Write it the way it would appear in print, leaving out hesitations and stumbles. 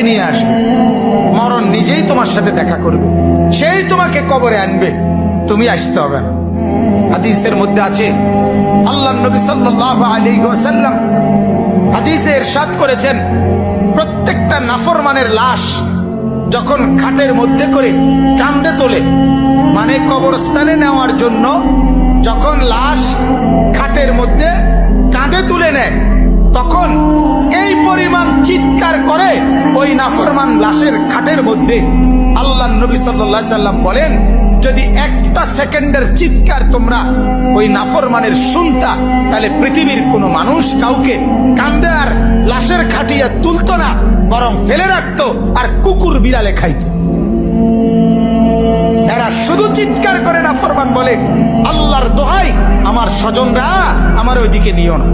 নিয়ে আসবে, মরণ নিজেই তোমার সাথে দেখা করবে, সেই তোমাকে কবরে আনবে, তুমি আসতে হবে না। হাদিসের মধ্যে আছে, আল্লাহর নবী সাল্লাল্লাহু আলাইহি ওয়াসাল্লাম হাদিসে ইরশাদ করেছেন, প্রত্যেকটা নাফরমানের লাশ যখন খাটের মধ্যে করে কাঁধে তোলে, মানে কবরস্থানে নেওয়ার জন্য যখন লাশ খাটের মধ্যে কাঁধে তুলে নেয়, তখন এই পরিমাণ চিৎকার করে ওই নাফরমান লাশের খাটের মধ্যে। আল্লাহর নবী সাল্লাল্লাহু আলাইহি সাল্লাম বলেন, যদি একটা সেকেন্ডের চিৎকার তোমরা ওই নাফরমানের শুনতা, তাহলে পৃথিবীর কোনো মানুষ কাউকে কাঁধে আর লাশের খাটিয়া তুলতো না, বরং ফেলে রাখতো আর কুকুর বিড়ালে খাইতো। এরা শুধু চিৎকার করে নাফরমান বলে, আল্লাহর দোহাই আমার স্বজনরা আমার ওইদিকে নিও না।